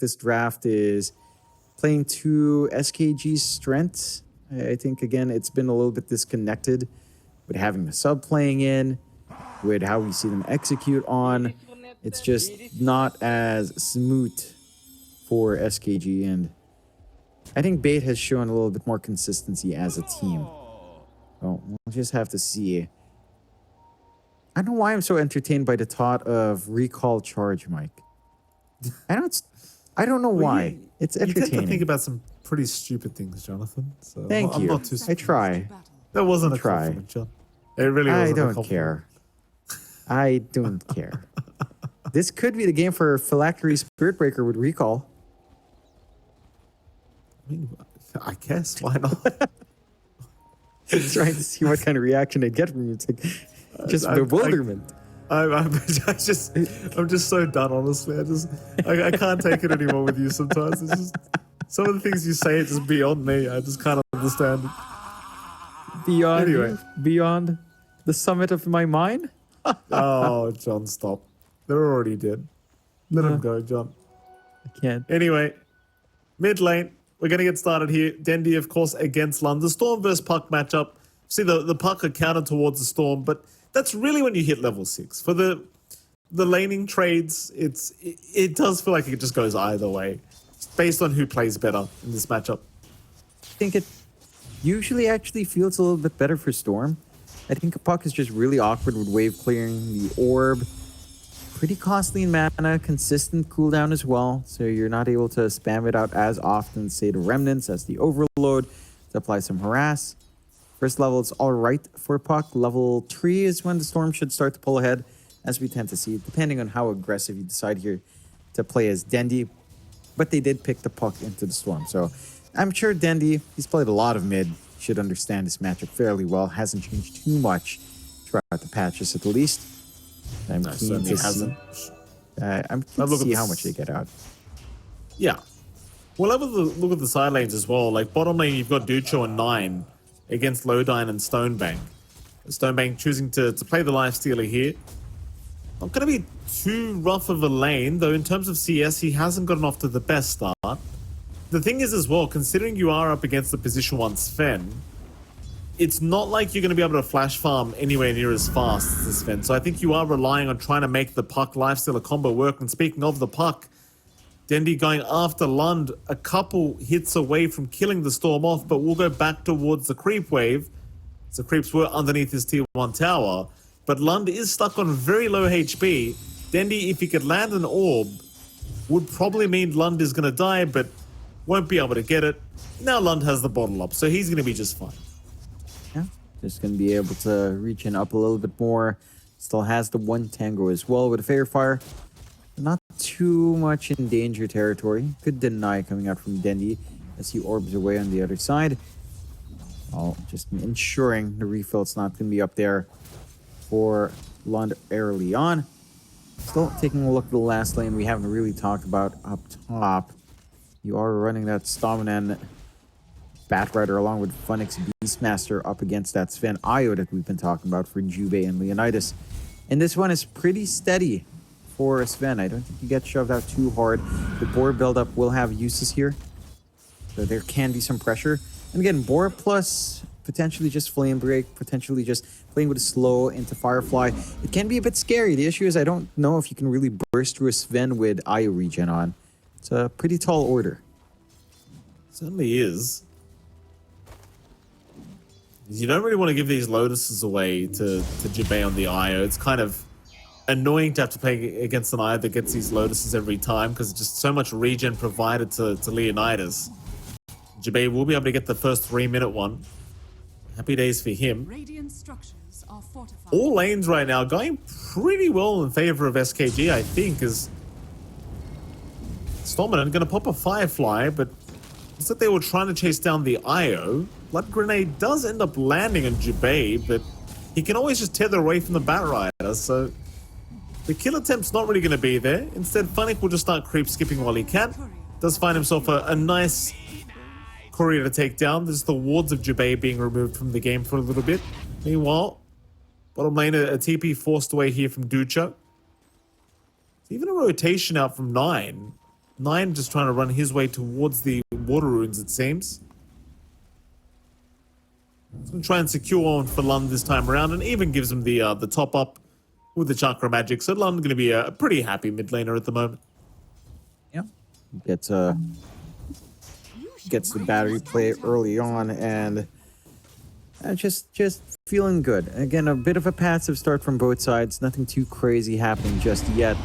this draft is playing to SKG's strengths. I think, again, it's been a little bit disconnected with having the sub playing in, with how we see them execute on. It's just not as smooth for SKG, and I think Bait has shown a little bit more consistency as a team. So we'll just have to see. I don't know why I'm so entertained by the thought of recall charge, Mike. I don't know why. It's entertaining. You tend to think about some pretty stupid things, Jonathan. So Thank you. I'm not too I try. That wasn't a try. compliment, John. It really wasn't I a don't compliment. care. I don't care. This could be the game for Phylactery Spirit Breaker with recall. I mean, I guess. Why not? Trying to see what kind of reaction I get from you. It's like just bewilderment. I'm just so done, honestly. I can't take it anymore with you sometimes. It's just some of the things you say are just beyond me. I just can't understand it. Beyond the summit of my mind? Oh, John, stop. They're already dead. Let them go, John. I can't. Anyway, mid lane. We're going to get started here. Dendi, of course, against Lund. The Storm versus Puck matchup. See, the Puck are counted towards the Storm, but that's really when you hit level 6. For the laning trades, it does feel like it just goes either way, based on who plays better in this matchup. I think it usually actually feels a little bit better for Storm. I think a Puck is just really awkward with wave clearing the orb. Pretty costly in mana, consistent cooldown as well, so you're not able to spam it out as often, say the Remnants as the Overload to apply some harass. First level, it's all right for Puck. Level 3 is when the Storm should start to pull ahead, as we tend to see, depending on how aggressive you decide here to play as Dendi. But they did pick the Puck into the Storm, so I'm sure Dendi, he's played a lot of mid, should understand this matchup fairly well. Hasn't changed too much throughout the patches at the least. I'm keen to see how much they get out. Yeah. We'll have a look at the side lanes as well. Like bottom lane, you've got Ducho and 9 against Lodine and Stonebank. Stonebank choosing to play the Lifestealer here. Not going to be too rough of a lane, though in terms of CS, he hasn't gotten off to the best start. The thing is as well, considering you are up against the position 1 Sven, it's not like you're going to be able to flash farm anywhere near as fast as the Sven. So I think you are relying on trying to make the Puck Lifestealer combo work. And speaking of the Puck, Dendi going after Lund, a couple hits away from killing the Storm off, but we'll go back towards the creep wave. So creeps were underneath his tier 1 tower, but Lund is stuck on very low HP. Dendi, if he could land an orb, would probably mean Lund is going to die, but won't be able to get it. Now Lund has the bottle up, so he's going to be just fine. Yeah, just going to be able to reach in up a little bit more. Still has the 1 Tango as well with a Fair Fire. Not too much in danger territory. Good deny coming out from Dendi as he orbs away on the other side. Well, just ensuring the refill's not going to be up there for Lund early on. Still taking a look at the last lane we haven't really talked about up top. You are running that Stoneman Batrider along with Funix Beastmaster up against that Sven Io that we've been talking about for Jubei and Leonidas. And this one is pretty steady for Sven. I don't think he gets shoved out too hard. The board buildup will have uses here, so there can be some pressure. And again, board plus potentially just Flame Break, potentially just playing with a slow into Firefly. It can be a bit scary. The issue is I don't know if you can really burst through a Sven with Io regen on. It's a pretty tall order. Certainly is. You don't really want to give these Lotuses away to Jubei on the Io. It's kind of annoying to have to play against an Io that gets these Lotuses every time because it's just so much regen provided to Leonidas. Jubei will be able to get the first 3-minute one. Happy days for him. All lanes right now going pretty well in favor of SKG, I think, as Stormman going to pop a Firefly, but looks like they were trying to chase down the Io. Blood Grenade does end up landing on Jubei, but he can always just tether away from the Batrider, so the kill attempt's not really going to be there. Instead, Funnick will just start creep skipping while he can. Does find himself a nice courier to take down. There's the wards of Jubei being removed from the game for a little bit. Meanwhile, bottom lane, a TP forced away here from Ducho. Even a rotation out from 9. Nine just trying to run his way towards the water runes, it seems. He's going to try and secure one for Lund this time around, and even gives him the top up with the chakra magic. So Lund going to be a pretty happy mid laner at the moment. Yeah, gets the battery play early on, and just feeling good. Again, a bit of a passive start from both sides. Nothing too crazy happening just yet.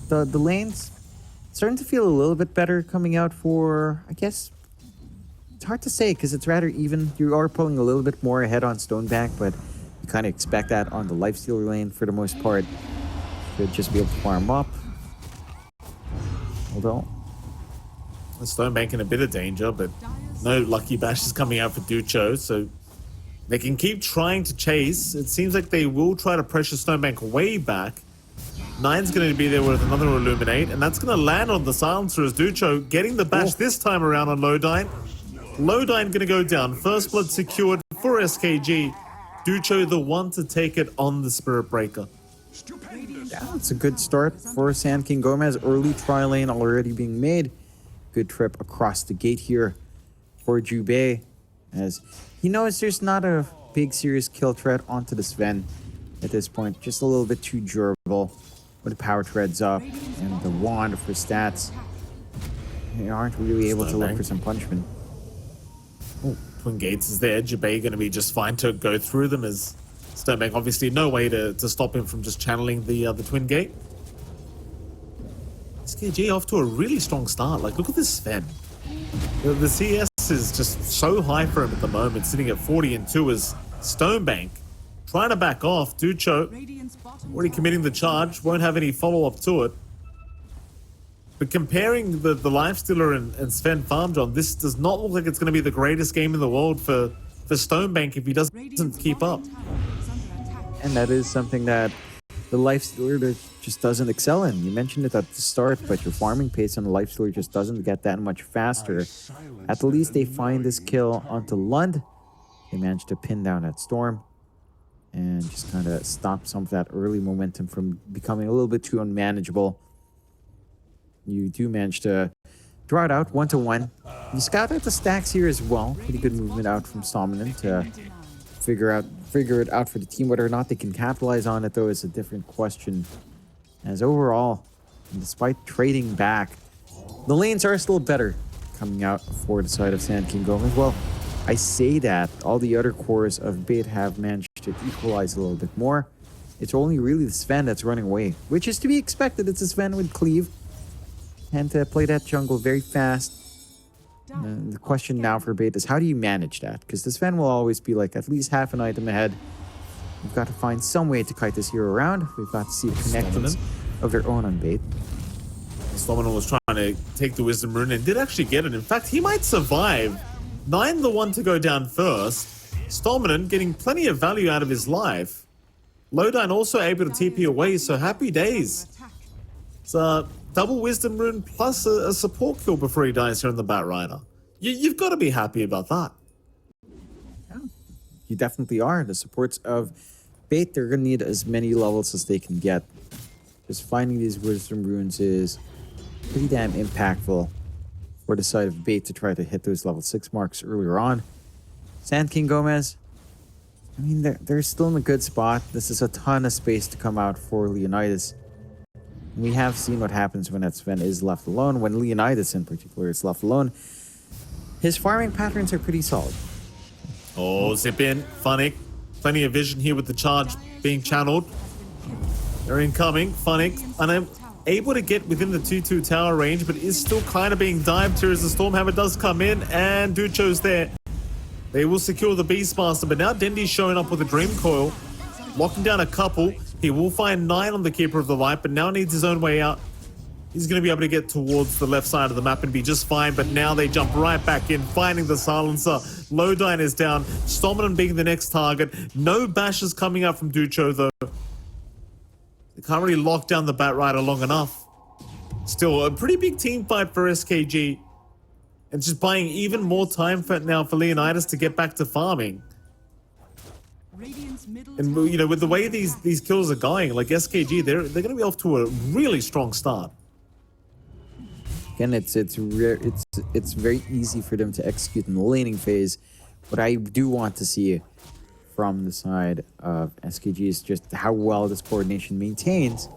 The lanes starting to feel a little bit better coming out for, I guess, it's hard to say because it's rather even. You are pulling a little bit more ahead on Stonebank, but you kind of expect that on the Lifestealer lane for the most part. Should just be able to farm up. Although The Stonebank in a bit of danger, but no Lucky Bash is coming out for Ducho, so they can keep trying to chase. It seems like they will try to pressure Stonebank way back. Nine's going to be there with another Illuminate, and that's going to land on the Silencer as Ducho getting the bash this time around on Lodine. Lodine going to go down. First blood secured for SKG. Ducho the one to take it on the Spirit Breaker. yeah, it's a good start for Sand King Gómez. Early tri lane already being made. Good trip across the gate here for Jubei, as he knows there's not a big serious kill threat onto the Sven at this point. Just a little bit too durable with the power treads up and the wand for stats. They aren't really able to look for some punishment. Oh, Twin Gates is there. Jubei going to be just fine to go through them, as Stonebank obviously no way to stop him from just channeling the Twin Gate. SKG off to a really strong start. Like, look at this Sven. The CS is just so high for him at the moment, sitting at 40 and 2 as Stonebank trying to back off. Ducho already committing the charge, won't have any follow-up to it. But comparing the Lifestealer and Sven Farmjohn, this does not look like it's going to be the greatest game in the world for Stonebank if he doesn't keep up. And that is something that the Lifestealer just doesn't excel in. You mentioned it at the start, but your farming pace on the Lifestealer just doesn't get that much faster. At the least, they find this kill onto Lund. They managed to pin down that Storm and just kind of stop some of that early momentum from becoming a little bit too unmanageable. You do manage to draw it out 1-to-1. You scout out the stacks here as well. Pretty good movement out from Stoneman to figure it out for the team. Whether or not they can capitalize on it, though, is a different question. As overall, despite trading back, the lanes are still better coming out for the side of Sand King Gómez. Well, I say that all the other cores of Bait have managed to equalize a little bit more. It's only really the Sven that's running away, which is to be expected. It's a Sven with cleave and to play that jungle very fast. The question now for Bait is, how do you manage that? Because the Sven will always be like at least half an item ahead. We've got to find some way to kite this hero around. We've got to see the connections of their own on Bait. Stoneman was trying to take the Wisdom Rune and did actually get it. In fact, he might survive. Nine the one to go down first. Stoneman getting plenty of value out of his life. Lodine also able to TP away, so happy days. It's a double Wisdom Rune plus a support kill before he dies here in the Bat Rider. You've got to be happy about that. Yeah, you definitely are. The supports of Bait, they're going to need as many levels as they can get. Just finding these Wisdom Runes is pretty damn impactful for the side of Bait to try to hit those level 6 marks earlier on. Sand King Gómez, I mean, they're still in a good spot. This is a ton of space to come out for Leonidas. We have seen what happens when that Sven is left alone. When Leonidas in particular is left alone, his farming patterns are pretty solid. Oh, zip in. Funnick. Plenty of vision here with the charge being channeled. They're incoming. Funnick unable to get within the 2-2 tower range, but is still kind of being dived here as the Stormhammer does come in, and Ducho's there. They will secure the Beastmaster, but now Dendy's showing up with a Dream Coil, locking down a couple. He will find 9 on the Keeper of the Light, but now needs his own way out. He's going to be able to get towards the left side of the map and be just fine, but now they jump right back in, finding the Silencer. Lodine is down, Stoneman being the next target. No bashes coming out from Ducho, though. They can't really lock down the Bat Rider long enough. Still, a pretty big team fight for SKG. And just buying even more time for Leonidas to get back to farming. And, you know, with the way these kills are going, like SKG, they're going to be off to a really strong start. Again, it's very easy for them to execute in the laning phase. What I do want to see from the side of SKG is just how well this coordination maintains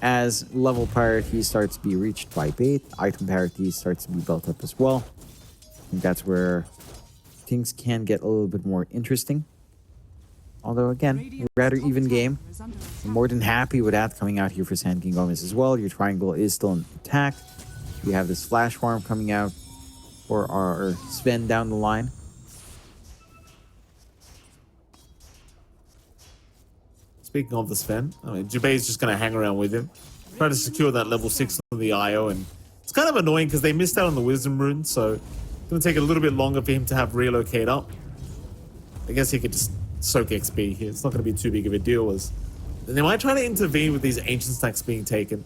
as level parity starts to be reached by Bait. Item parity starts to be built up as well. I think that's where things can get a little bit more interesting. Although, again, rather even game. I'm more than happy with that coming out here for Sand King Gómez as well. Your triangle is still intact. We have this flash farm coming out for our Sven down the line. Speaking of the Sven, I mean, Jabei's just going to hang around with him. Try to secure that level 6 on the IO. And it's kind of annoying because they missed out on the Wisdom Rune. So it's going to take a little bit longer for him to have relocate up. I guess he could just soak XP here. It's not going to be too big of a deal. As they might try to intervene with these ancient stacks being taken.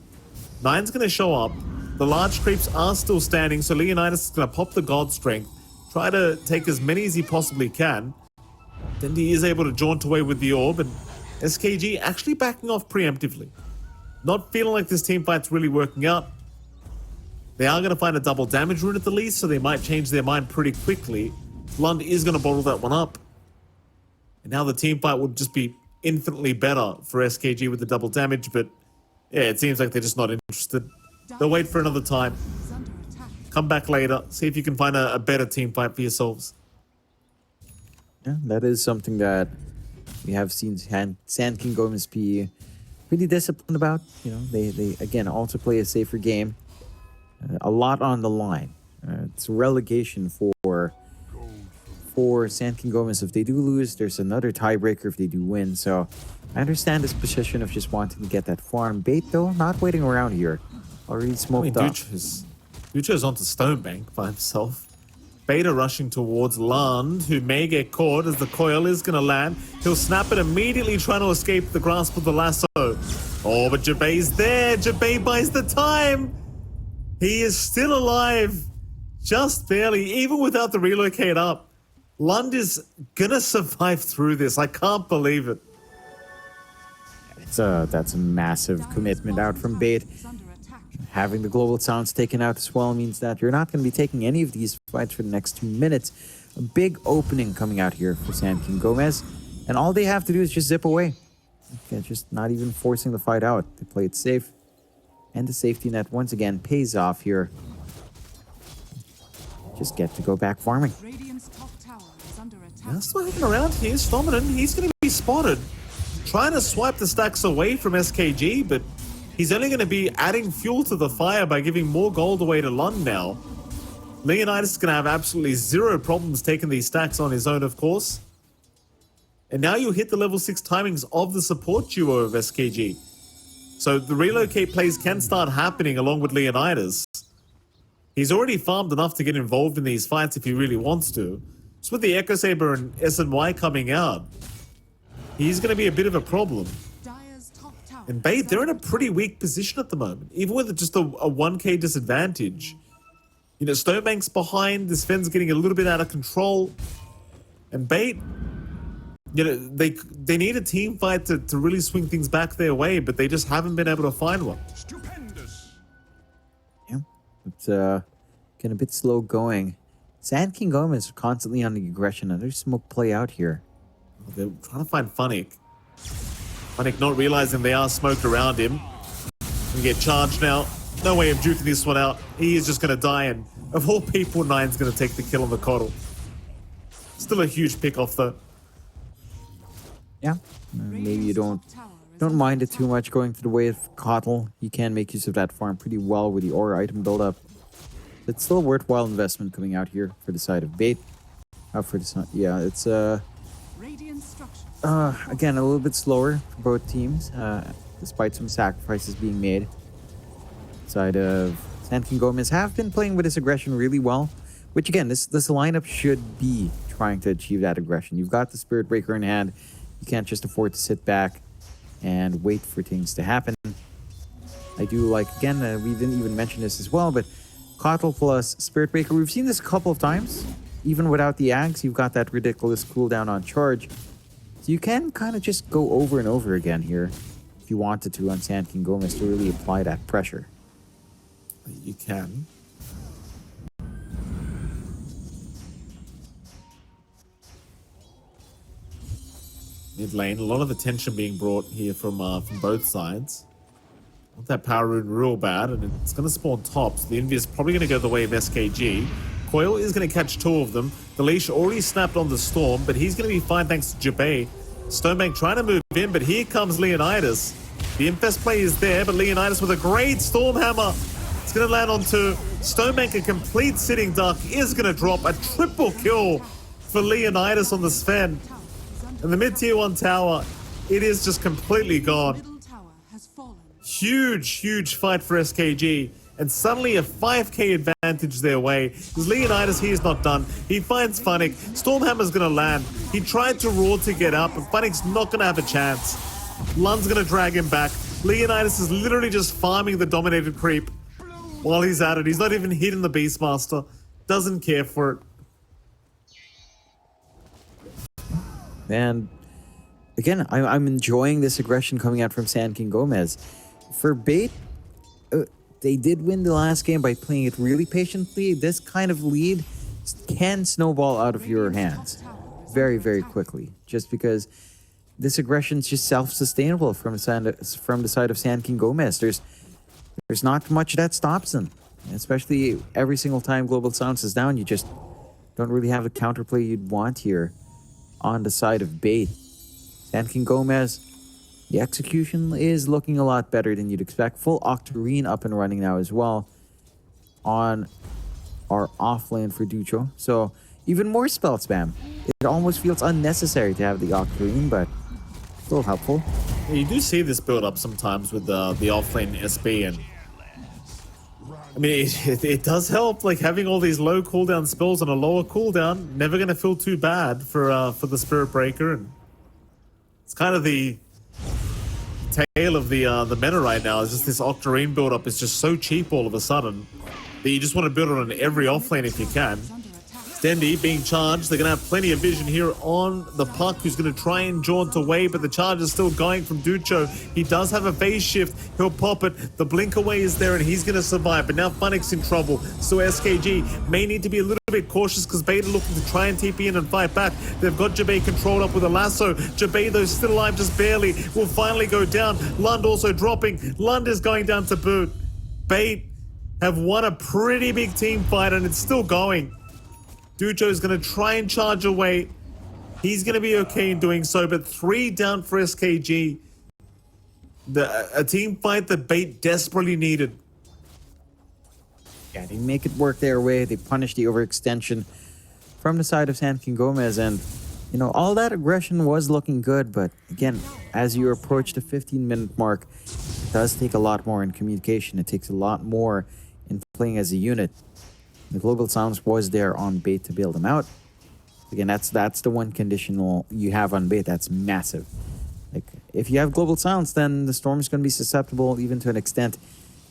Nine's going to show up. The large creeps are still standing. So Leonidas is going to pop the God Strength. Try to take as many as he possibly can. Then he is able to jaunt away with the orb. And SKG actually backing off preemptively. Not feeling like this team fight's really working out. They are going to find a double damage rune at the least, so they might change their mind pretty quickly. Lund is going to bottle that one up. And now the team fight would just be infinitely better for SKG with the double damage, but yeah, it seems like they're just not interested. They'll wait for another time. Come back later, see if you can find a better team fight for yourselves. Yeah, that is something that we have seen Sand King Gómez be pretty disciplined about. You know, they again also play a safer game. A lot on the line. It's relegation for Sand King Gómez. If they do lose, there's another tiebreaker if they do win. So I understand this position of just wanting to get that farm. Bait, though, not waiting around here. Already smoked up. Ducho's onto Stonebank by himself. Beta rushing towards Lund, who may get caught as the coil is going to land. He'll snap it immediately, trying to escape the grasp of the lasso. Oh, but Jabei's there. Jabei buys the time. He is still alive. Just barely, even without the relocate up. Lund is going to survive through this. I can't believe it. That's a massive commitment out from Bait. Having the global sounds taken out as well means that you're not going to be taking any of these fights for the next 2 minutes. A big opening coming out here for Sand King Gómez. And all they have to do is just zip away. Okay, just not even forcing the fight out. They play it safe. And the safety net once again pays off here. Just get to go back farming. Now still hanging around here. Stominant, he's going to be spotted. Trying to swipe the stacks away from SKG, but he's only going to be adding fuel to the fire by giving more gold away to Lund now. Leonidas is going to have absolutely zero problems taking these stacks on his own, of course. And now you hit the level 6 timings of the support duo of SKG. So the relocate plays can start happening along with Leonidas. He's already farmed enough to get involved in these fights if he really wants to. So with the Echo Saber and SNY coming out, he's going to be a bit of a problem. And Bait, they're in a pretty weak position at the moment, even with just a 1k disadvantage. You know, Stonebank's behind, the Sven's getting a little bit out of control. And Bait, you know, they need a team fight to really swing things back their way, but they just haven't been able to find one. Stupendous. Yeah, it's getting a bit slow going. Sand King Gómez are constantly on the aggression. Another smoke play out here. They're trying to find Funnick. Funnick not realizing they are smoked around him. He get charged now. No way of duking this one out. He is just going to die, and of all people, Nine's going to take the kill on the Coddle. Still a huge pick off though. Yeah, maybe you don't mind it too much going to the way of Coddle. You can make use of that farm pretty well with the ore item buildup. It's still a worthwhile investment coming out here for the side of Bait. For the side, yeah, it's again a little bit slower for both teams, despite some sacrifices being made. Side of Sand King Gómez have been playing with his aggression really well, which again, this lineup should be trying to achieve that aggression. You've got the Spirit Breaker in hand. You can't just afford to sit back and wait for things to happen. I do like, again, we didn't even mention this as well, but Coddle plus Spirit Breaker, we've seen this a couple of times. Even without the Axe, you've got that ridiculous cooldown on charge. So you can kind of just go over and over again here if you wanted to on Sand King Gómez to really apply that pressure. You can. Mid lane, a lot of attention being brought here from both sides. Want that power rune real bad, and it's going to spawn top, so the Envy is probably going to go the way of SKG. Coil is going to catch two of them. The leash already snapped on the Storm, but he's going to be fine thanks to Jabay. Stonebank trying to move in, but here comes Leonidas. The Infest play is there, but Leonidas with a great Storm Hammer. It's going to land on two. Stonebank, a complete sitting duck, is going to drop a triple kill for Leonidas on the Sven. And the mid-tier 1 tower, it is just completely gone. Huge fight for SKG. And suddenly a 5k advantage their way. Because Leonidas, he is not done. He finds Funnick. Stormhammer's going to land. He tried to roar to get up, but Funnick's not going to have a chance. Lund's going to drag him back. Leonidas is literally just farming the dominated creep while he's at it. He's not even hitting the Beastmaster. Doesn't care for it. And again, I'm enjoying this aggression coming out from Sand King Gómez. For Bait, they did win the last game by playing it really patiently. This kind of lead can snowball out of your hands very quickly, just because this aggression is just self-sustainable from the side of Sand King Gómez. There's not much that stops them, especially every single time Global Sounds is down. You just don't really have the counterplay you'd want here on the side of Bait. Sand King Gómez, the execution is looking a lot better than you'd expect. Full Octarine up and running now as well on our off lane for Ducho. So even more spell spam. It almost feels unnecessary to have the Octarine, but still helpful. Yeah, you do see this build up sometimes with the off lane SB, and I mean it does help. Like having all these low cooldown spells on a lower cooldown, never gonna feel too bad for the Spirit Breaker, and it's kind of the tale of the meta right now. Is just this Octarine build up is just so cheap all of a sudden that you just want to build it on every offlane if you can. Dendy being charged. They're going to have plenty of vision here on the puck, who's going to try and jaunt away, but the charge is still going from Ducho. He does have a phase shift. He'll pop it. The blink away is there, and he's going to survive. But now Funnick's in trouble. So SKG may need to be a little bit cautious because Beta looking to try and TP in and fight back. They've got Jabay controlled up with a lasso. Jabay, though, still alive just barely, will finally go down. Lund also dropping. Lund is going down to boot. Bait have won a pretty big team fight, and it's still going. Ducho is going to try and charge away. He's going to be okay in doing so, but 3 down for SKG. A team fight that Bait desperately needed. Yeah, they make it work their way. They punish the overextension from the side of Sand King Gómez, and you know, all that aggression was looking good, but again, as you approach the 15-minute mark, it does take a lot more in communication. It takes a lot more in playing as a unit. The Global Sounds was there on Bait to bail them out. Again, that's the one conditional you have on Bait that's massive. Like, if you have Global Sounds, then the Storm is going to be susceptible, even to an extent.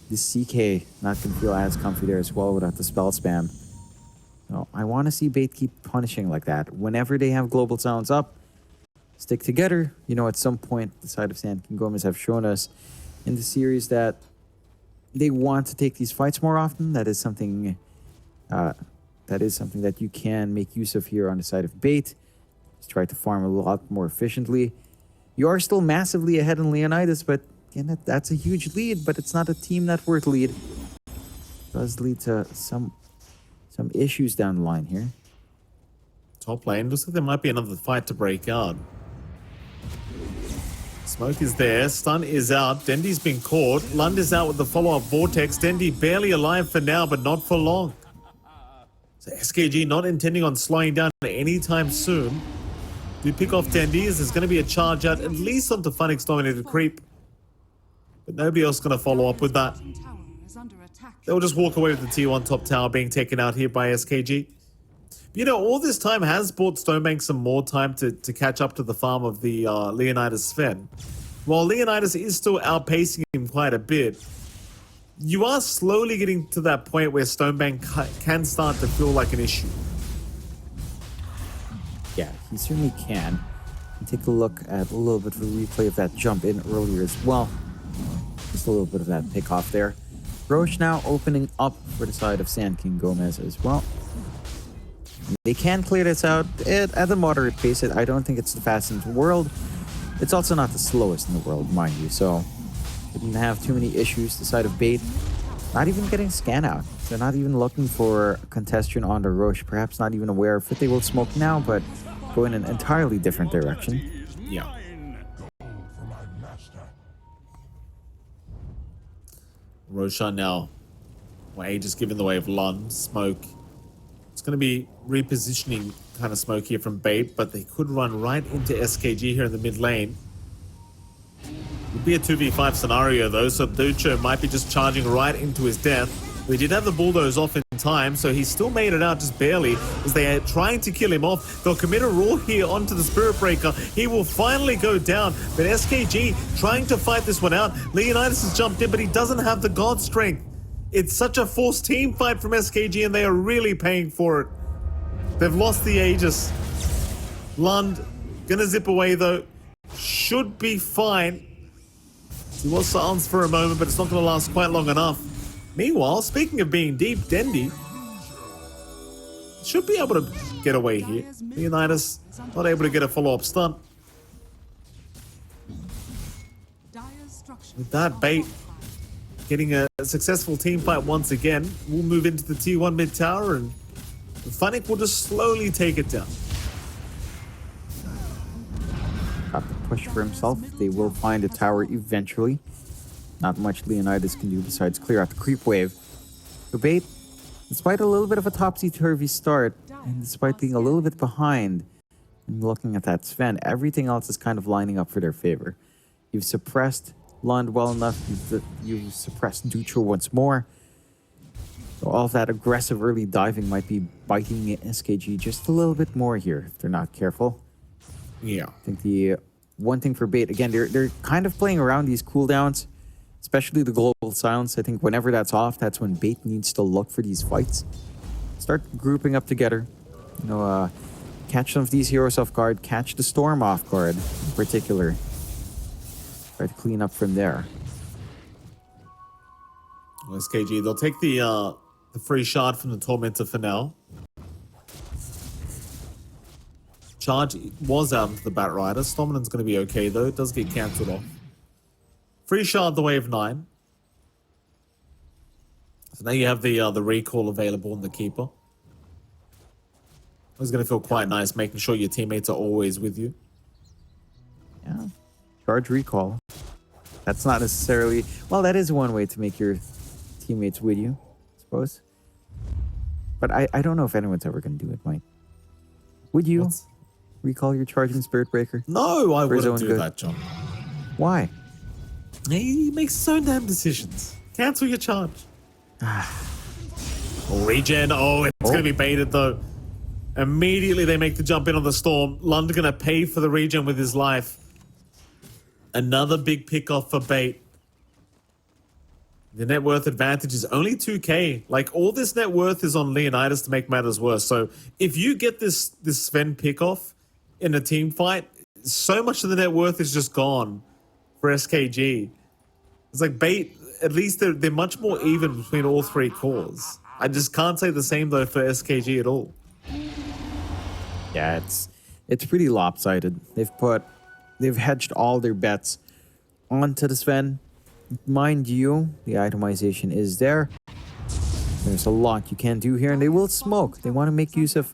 The CK not going to feel as comfy there as well without the spell spam. So I want to see Bait keep punishing like that. Whenever they have Global Sounds up, stick together. You know, at some point, the side of Sand King Gómez have shown us in the series that they want to take these fights more often. That is something that you can make use of here on the side of Bait. Just try to farm a lot more efficiently. You are still massively ahead in Leonidas, but again, that's a huge lead, but it's not a team net worth lead. It does lead to some issues down the line here. Top lane, looks like there might be another fight to break out. Smoke is there, stun is out, Dendy's been caught, Lund is out with the follow-up Vortex, Dendy barely alive for now, but not for long. So SKG not intending on slowing down anytime soon. Do pick off Dendy, as there's going to be a charge out, at least onto Funnick's dominated creep. But nobody else going to follow up with that. They'll just walk away with the tier 1 top tower being taken out here by SKG. But, you know, all this time has bought Stonebank some more time to catch up to the farm of the Leonidas Sven. While Leonidas is still outpacing him quite a bit, you are slowly getting to that point where Stonebank can start to feel like an issue. Yeah, he certainly can. And take a look at a little bit of a replay of that jump in earlier as well. Just a little bit of that pick off there. Roche now opening up for the side of Sand King Gómez as well. They can clear this out at a moderate pace. I don't think it's the fastest in the world. It's also not the slowest in the world, mind you. So didn't have too many issues. The side of Bait not even getting scan out. They're not even looking for a contestant on the Roche. Perhaps not even aware of it. They will smoke now, but go in an entirely different direction. Yeah. Roshan now. Way just giving the way of Lund. Smoke. It's going to be repositioning kind of smoke here from Bait, but they could run right into SKG here in the mid lane. Would be a 2v5 scenario though, so Ducho might be just charging right into his death. We did have the bulldoze off in time, so he still made it out just barely as they are trying to kill him off. They'll commit a roar here onto the Spirit Breaker. He will finally go down, but SKG trying to fight this one out. Leonidas has jumped in, but he doesn't have the God Strength. It's such a forced team fight from SKG, and they are really paying for it. They've lost the Aegis. Lund gonna zip away though. Should be fine. He was silenced for a moment, but it's not gonna last quite long enough. Meanwhile, speaking of being deep, Dendi should be able to get away here. Leonidas not able to get a follow-up stunt. With that, Bait getting a successful team fight once again. We'll move into the T1 mid tower, and Funnick will just slowly take it down. Got the push for himself. They will find a tower eventually. Not much Leonidas can do besides clear out the creep wave. So Bait, despite a little bit of a topsy-turvy start, and despite being a little bit behind, and looking at that Sven, everything else is kind of lining up for their favor. You've suppressed Lund well enough. You've suppressed Ducho once more. So all of that aggressive early diving might be biting SKG just a little bit more here if they're not careful. Yeah. I think the one thing for Bait, again, they're kind of playing around these cooldowns, especially the global silence. I think whenever that's off, that's when Bait needs to look for these fights. Start grouping up together. You know, catch some of these heroes off guard. Catch the Storm off guard in particular. Try to clean up from there. Well, SKG, they'll take the free shard from the Tormentor for now. Charge was out into the Bat Rider. Stominan's going to be okay though. It does get cancelled off. Free shard the Wave 9. So now you have the recall available in the Keeper. It's going to feel quite nice making sure your teammates are always with you. Yeah. Charge recall. That's not necessarily... Well, that is one way to make your teammates with you, I suppose. But I don't know if anyone's ever going to do it, Mike. Would you recall your charging Spirit Breaker? No, I wouldn't do that, John. Why? He makes his own damn decisions. Cancel your charge. Regen. Oh, it's going to be baited, though. Immediately, they make the jump in on the Storm. Lund going to pay for the regen with his life. Another big pick-off for Bait. The net worth advantage is only 2k. Like, all this net worth is on Leonidas to make matters worse. So, if you get this Sven pick-off in a team fight, so much of the net worth is just gone for SKG. It's like Bait, at least they're much more even between all three cores. I just can't say the same, though, for SKG at all. Yeah, it's pretty lopsided. They've hedged all their bets onto the Sven. Mind you, the itemization is there. There's a lot you can do here, and they will smoke. They want to make use of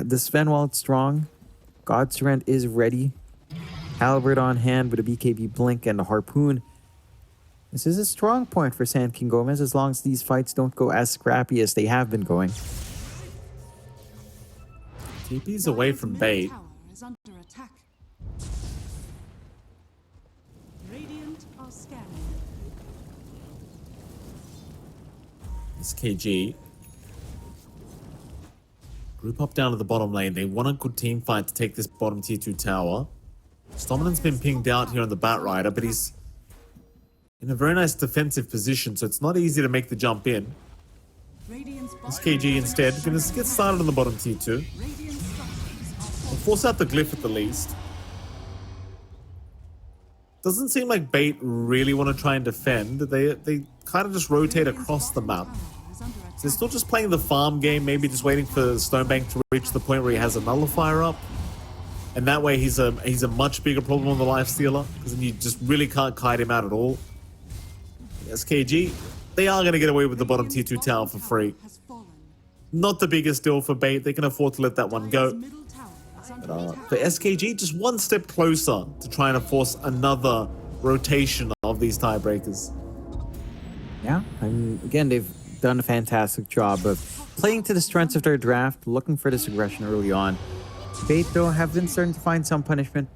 the Sven while it's strong. God's Rent is ready. Halberd on hand with a BKB Blink and a Harpoon. This is a strong point for Sand King Gómez as long as these fights don't go as scrappy as they have been going. TP's away from Bait. SKG. Group up down to the bottom lane. They want a good team fight to take this bottom tier 2 tower. Stominan's been pinged out here on the Bat Rider, but he's in a very nice defensive position, so it's not easy to make the jump in. SKG instead going to get started on the bottom tier 2. We'll force out the glyph at the least. Doesn't seem like Bait really want to try and defend. They kind of just rotate across the map. So they're still just playing the farm game, maybe just waiting for Stonebank to reach the point where he has a nullifier up. And that way he's a much bigger problem on the lifestealer, because then you just really can't kite him out at all. SKG, they are going to get away with the bottom tier 2 tower for free. Not the biggest deal for Bait. They can afford to let that one go. But for SKG, just one step closer to trying to force another rotation of these tiebreakers. Yeah, and again, they've done a fantastic job of playing to the strengths of their draft, looking for this aggression early on. Bait, though, have been starting to find some punishment.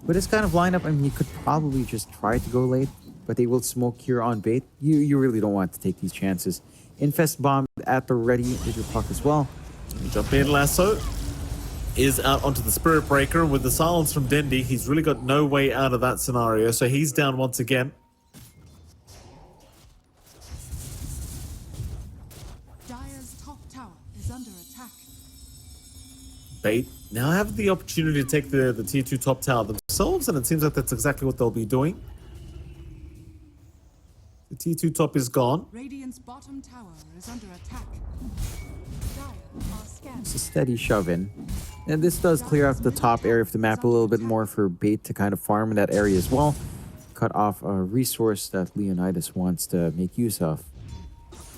With this kind of lineup, I mean, you could probably just try to go late, but they will smoke here on Bait. You really don't want to take these chances. Infest Bomb at the ready with your puck as well. Jump in, Lasso is out onto the Spirit Breaker. With the silence from Dendi, he's really got no way out of that scenario, so he's down once again. Dire's top tower is under attack. Bait now have the opportunity to take the tier 2 top tower themselves, and it seems like that's exactly what they'll be doing. The tier 2 top is gone. Radiant's bottom tower is under attack. Dire are scanned. It's a steady shove in. And this does clear out the top area of the map a little bit more for Bait to kind of farm in that area as well. Cut off a resource that Leonidas wants to make use of.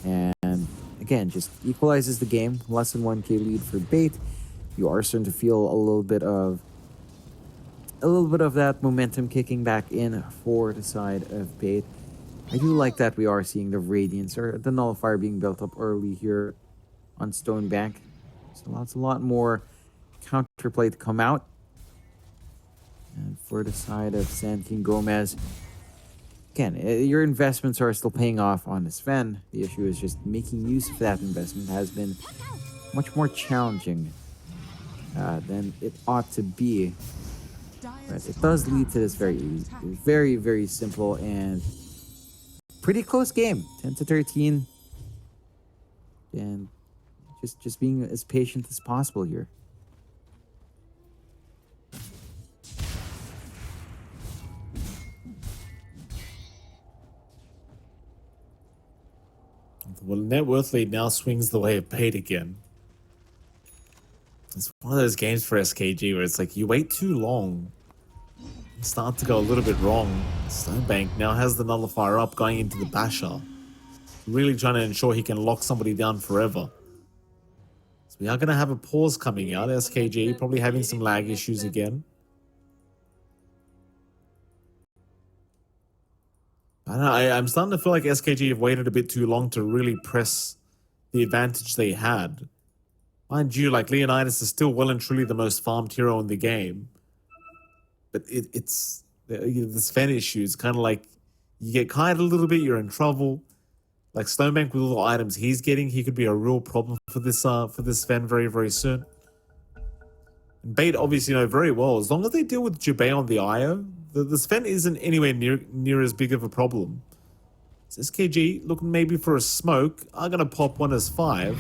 And again, just equalizes the game. Less than 1k lead for Bait. You are starting to feel a little bit of that momentum kicking back in for the side of Bait. I do like that we are seeing the Radiance or the Nullifier being built up early here on Stonebank. So lots a lot more counterplay to come out. And for the side of Sand King Gómez, again, your investments are still paying off on the Sven. The issue is just making use of that investment has been much more challenging than it ought to be. But it does lead to this very, very simple and pretty close game, 10-13, and just being as patient as possible here. Well, net worth lead now swings the way of Bait again. It's one of those games for SKG where it's like you wait too long, you start to go a little bit wrong. Stonebank now has the nullifier up going into the basher, really trying to ensure he can lock somebody down forever. So we are going to have a pause coming out. SKG probably having some lag issues again. I don't know, I'm starting to feel like SKG have waited a bit too long to really press the advantage they had. Mind you, like, Leonidas is still well and truly the most farmed hero in the game. But it's the Sven issue is kind of like you get kited a little bit, you're in trouble. Like Stonebank with all the items he's getting, he could be a real problem for this Sven very, very soon. And Bait obviously know very well, as long as they deal with Jubei on the IO, the Sven isn't anywhere near as big of a problem. So SKG looking maybe for a smoke, are gonna pop one as 5.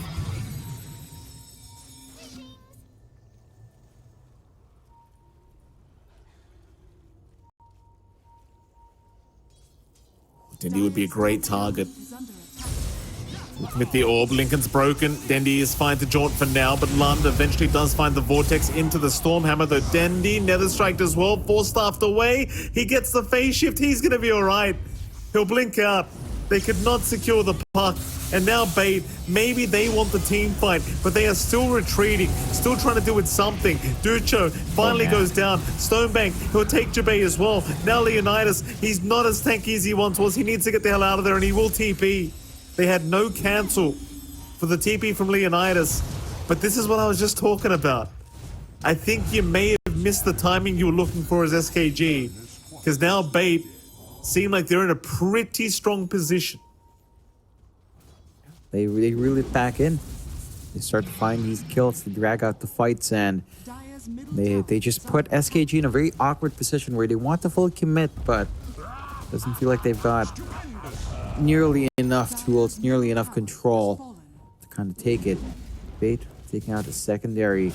Dendi would be a great target. Looking at the orb, Lincoln's broken. Dendi is fine to jaunt for now, but Lund eventually does find the vortex into the Stormhammer, though Dendi, Nether Strike as well, 4-staffed away. He gets the phase shift, he's gonna be alright. He'll blink out. They could not secure the puck. And now Bait, maybe they want the team fight, but they are still retreating, still trying to do with something. Ducho finally goes down. Stonebank, he'll take Jubei as well. Now Leonidas, he's not as tanky as he once was. He needs to get the hell out of there, and he will TP. They had no cancel for the TP from Leonidas, but this is what I was just talking about. I think you may have missed the timing you were looking for as SKG, because now Bait seem like they're in a pretty strong position. They really pack in. They start to find these kills to drag out the fights, and they just put SKG in a very awkward position where they want to fully commit, but doesn't feel like they've got nearly enough tools, nearly enough control to kind of take it. Bait taking out the secondary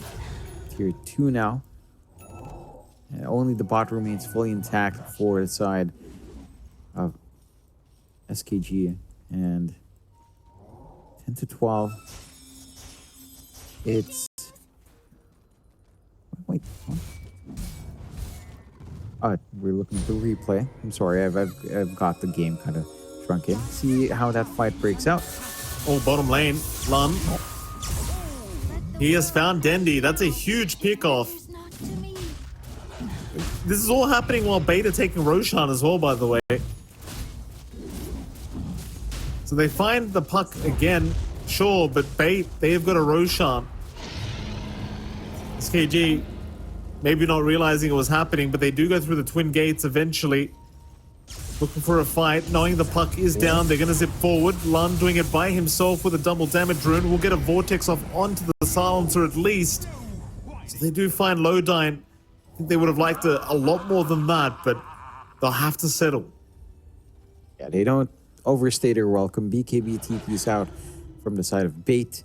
tier 2 now. Only the bot remains fully intact for the side of SKG. And 10 to 12. It's... Wait. What? We're looking at the replay. I'm sorry, I've got the game kind of shrunk in. See how that fight breaks out. Oh, bottom lane, Lum. He has found Dendi. That's a huge pick-off. This is all happening while Beta taking Roshan as well, by the way. So they find the puck again, sure, but Bait, they have got a Roshan. SKG, maybe not realizing it was happening, but they do go through the twin gates eventually. Looking for a fight, knowing the puck is down, they're going to zip forward. Lund doing it by himself with a double damage rune. Will get a vortex off onto the silencer at least. So they do find Lodine. I think they would have liked a lot more than that, but they'll have to settle. Yeah, they don't overstay their welcome. BKB TP's out from the side of Bait.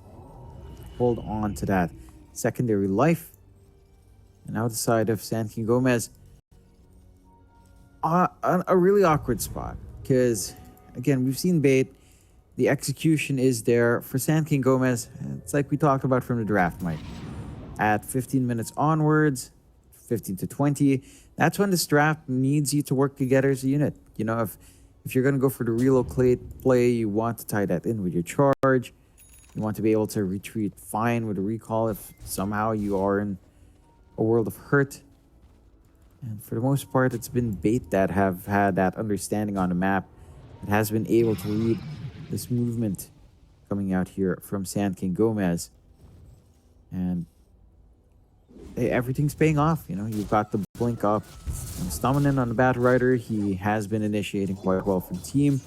Hold on to that secondary life. And now the side of Sand King Gómez. A really awkward spot. Because, again, we've seen Bait. The execution is there. For Sand King Gómez, it's like we talked about from the draft, Mike. At 15 minutes onwards, 15 to 20, that's when this draft needs you to work together as a unit. You know, if you're going to go for the relocate play, you want to tie that in with your charge. You want to be able to retreat fine with a recall if somehow you are in a world of hurt. And for the most part, it's been Bait that have had that understanding on the map. It has been able to read this movement coming out here from Sand King Gómez. And everything's paying off. You know, you've got the blink up. Stominin on the Bat Rider, he has been initiating quite well for the team.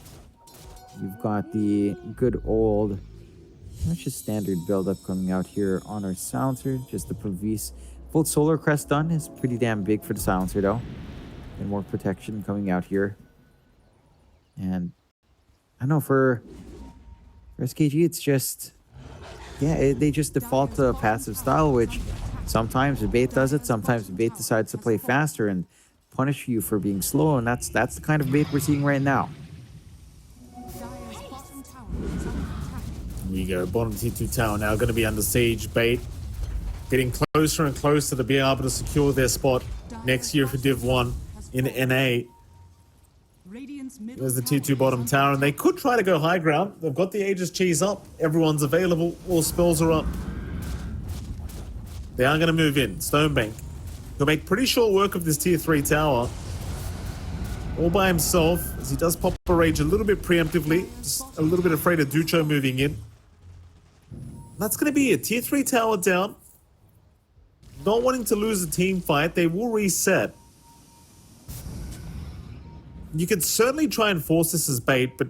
You've got the good old, that's just standard build-up coming out here on our silencer. Just the Provis. Full Solar Crest done is pretty damn big for the silencer though. And more protection coming out here. And I know for SKG, it's just, yeah, they just default to a passive style, which sometimes the Bait does it, sometimes the Bait decides to play faster and punish you for being slow, and that's the kind of Bait we're seeing right now. Here you go, bottom T2 tower now going to be under siege. Bait getting closer and closer to being able to secure their spot next year for Div 1 in NA. There's the T2 bottom tower, and they could try to go high ground. They've got the Aegis Cheese up. Everyone's available. All spells are up. They are going to move in. Stonebank. He'll make pretty short work of this tier 3 tower. All by himself, as he does pop a rage a little bit preemptively. Just a little bit afraid of Ducho moving in. That's going to be a tier 3 tower down. Not wanting to lose a team fight, they will reset. You could certainly try and force this as Bait, but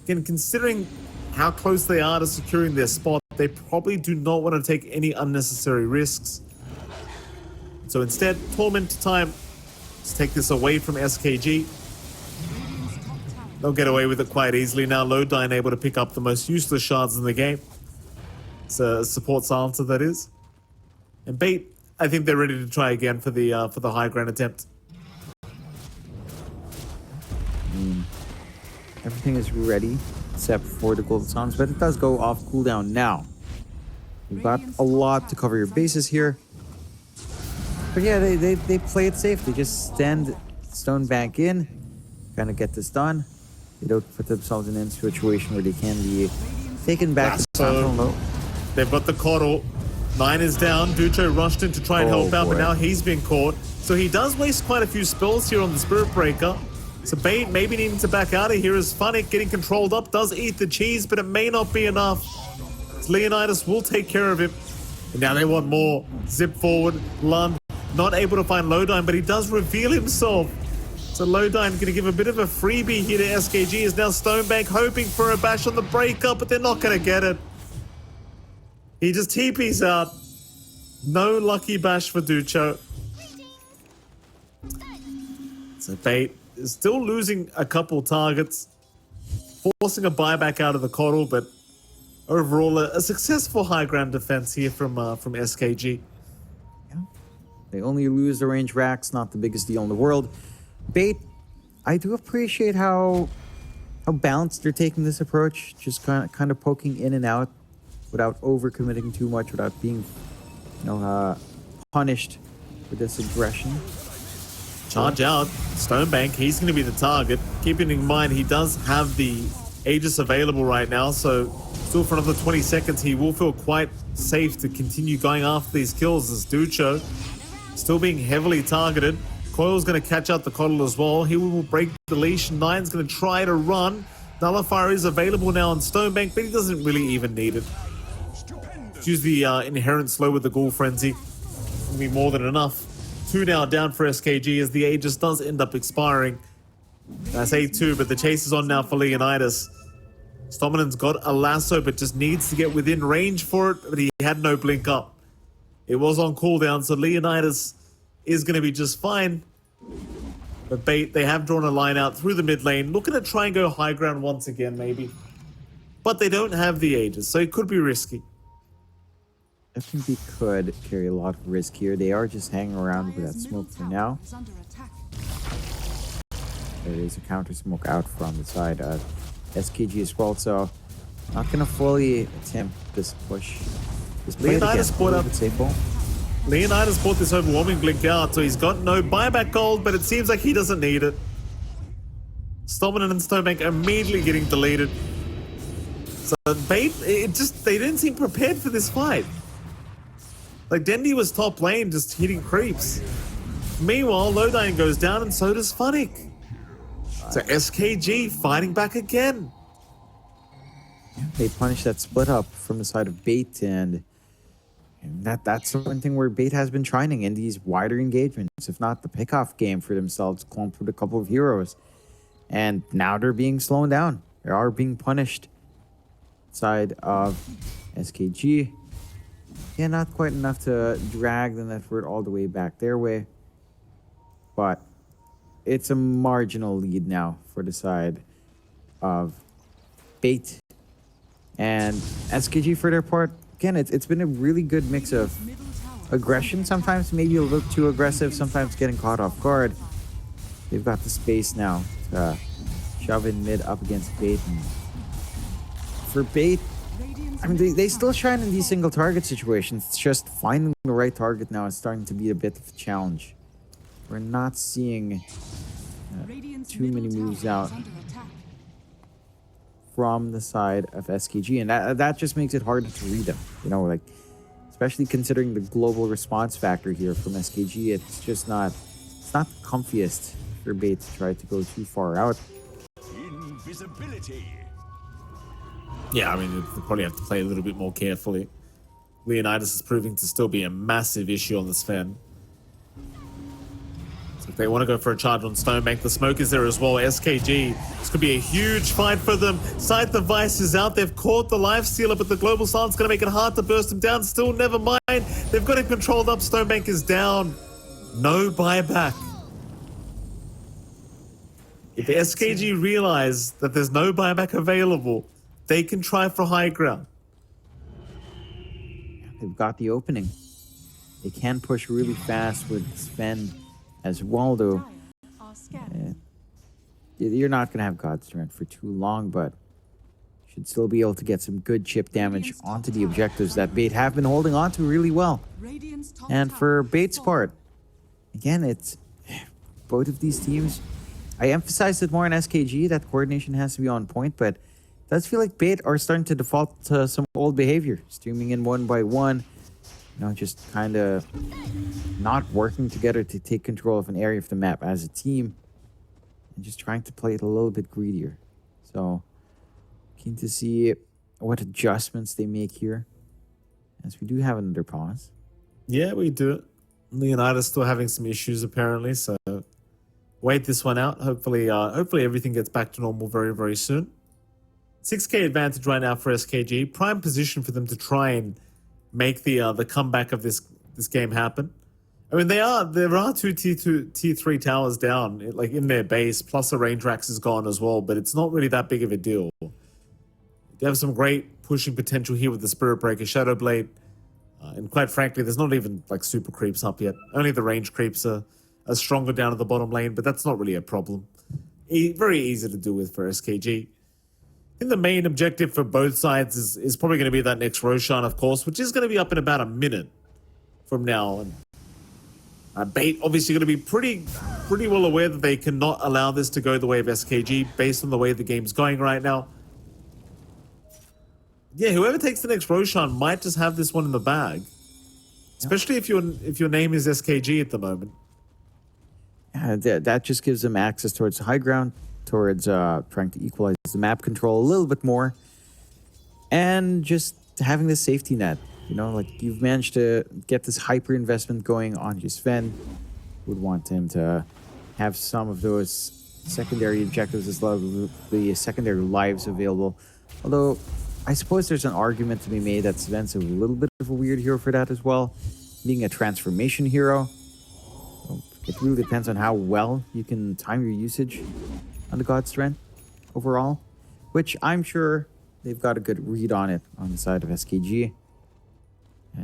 again, considering how close they are to securing their spot, they probably do not want to take any unnecessary risks. So instead, Torment time. Let's take this away from SKG. They'll get away with it quite easily now. Lodine able to pick up the most useless shards in the game. It's a support silencer, that is. And Bait, I think they're ready to try again for the high ground attempt. Everything is ready except for the Golden Songs, but it does go off cooldown now. You've got a lot to cover your bases here. But yeah, they play it safe. They just stand Stonebank in, kind of get this done. They don't put themselves in a situation where they can be taken back to Central Low. They've got the Coddle. 9 is down. Ducho rushed in to try and help out, but now he's been caught. So he does waste quite a few spells here on the Spirit Breaker. So Bait maybe needing to back out of here as Funnick getting controlled up, does eat the cheese, but it may not be enough. So Leonidas will take care of him. And now they want more. Zip forward. Lund not able to find Lodine, but he does reveal himself. So Lodine going to give a bit of a freebie here to SKG. Is now Stonebank hoping for a bash on the breakup, but they're not going to get it. He just TP's out. No lucky bash for Ducho. So Bait is still losing a couple targets, forcing a buyback out of the Coddle, but overall a successful high ground defense here from SKG. Yeah. They only lose the range racks, not the biggest deal in the world. Bait, I do appreciate how balanced they're taking this approach, just kind of poking in and out without overcommitting too much, without being, punished for this aggression. Charge out. Stonebank, he's going to be the target. Keeping in mind, he does have the Aegis available right now, so still for another 20 seconds, he will feel quite safe to continue going after these kills as Ducho still being heavily targeted. Coil's going to catch out the Coddle as well. He will break the leash. Nine's going to try to run. Nullifier is available now on Stonebank, but he doesn't really even need it. Use the inherent slow with the Ghoul Frenzy. It'll be more than enough. 2 now down for SKG as the Aegis does end up expiring. I say 2, but the chase is on now for Leonidas. Stominan's got a lasso, but just needs to get within range for it, but he had no blink up. It was on cooldown, so Leonidas is going to be just fine. But Bait, they have drawn a line out through the mid lane, looking to try and go high ground once again, maybe. But they don't have the Aegis, so it could be risky. I think they could carry a lot of risk here. They are just hanging around with that smoke for now. There is a counter smoke out from the side of SKG as well, so not going to fully attempt this push. Leonidas bought up. Leonidas bought this overwhelming blink out, so he's got no buyback gold, but it seems like he doesn't need it. Stominan and Stonebank immediately getting deleted. So Bait, they didn't seem prepared for this fight. Like, Dendi was top lane, just hitting creeps. Meanwhile, Lowdyne goes down, and so does Funnick. So SKG fighting back again. They punish that split up from the side of Bait, and that's one thing where Bait has been trying in these wider engagements, if not the pickoff game for themselves, clumped with a couple of heroes. And now they're being slowed down. They are being punished. Side of SKG. Yeah, not quite enough to drag the network all the way back their way. But it's a marginal lead now for the side of Bait. And SKG for their part, again, it's been a really good mix of aggression, sometimes maybe a little too aggressive, sometimes getting caught off guard. They've got the space now to shove in mid up against Bait. And for Bait, I mean, they still shine in these single target situations. It's just finding the right target now is starting to be a bit of a challenge. We're not seeing too many moves out from the side of SKG, and that just makes it harder to read them. Like, especially considering the global response factor here from SKG, it's not the comfiest for Bait to try to go too far out. Invisibility. Yeah, I mean, they probably have to play a little bit more carefully. Leonidas is proving to still be a massive issue on this fan. So if they want to go for a charge on Stonebank, the smoke is there as well. SKG, this could be a huge fight for them. Scythe the Vice is out. They've caught the Lifestealer, but the Global Silence is going to make it hard to burst him down. Still, never mind. They've got him controlled up. Stonebank is down. No buyback. If SKG realize that there's no buyback available, they can try for high ground. They've got the opening. They can push really fast with Sven as well, though. You're not going to have God's Strength for too long, but should still be able to get some good chip damage onto the objectives that Bait have been holding on to really well. And for Bait's part, again, it's both of these teams. I emphasized it more in SKG that coordination has to be on point, but it does feel like Bait are starting to default to some old behavior, streaming in one by one, just kind of not working together to take control of an area of the map as a team, and just trying to play it a little bit greedier. So, keen to see what adjustments they make here, as we do have another pause. Yeah, we do. Leonidas still having some issues apparently, so wait this one out. Hopefully everything gets back to normal very, very soon. 6k advantage right now for SKG. Prime position for them to try and make the comeback of this game happen. I mean, there are two T3 towers down, like in their base, plus a range rax is gone as well, but it's not really that big of a deal. They have some great pushing potential here with the Spirit Breaker, Shadow Blade. And quite frankly, there's not even like super creeps up yet. Only the range creeps are stronger down at the bottom lane, but that's not really a problem. Very easy to deal with for SKG. I think the main objective for both sides is probably going to be that next Roshan, of course, which is going to be up in about a minute from now. And Bait obviously going to be pretty well aware that they cannot allow this to go the way of SKG based on the way the game's going right now. Yeah, whoever takes the next Roshan might just have this one in the bag, especially if your name is SKG at the moment. Yeah, that just gives them access towards the high ground, towards trying to equalize the map control a little bit more, and just having this safety net. You know, like you've managed to get this hyper investment going on your Sven. Would want him to have some of those secondary objectives as well as the secondary lives available. Although, I suppose there's an argument to be made that Sven's a little bit of a weird hero for that as well. Being a transformation hero, well, it really depends on how well you can time your usage on the God Strength overall, which I'm sure they've got a good read on it on the side of SKG,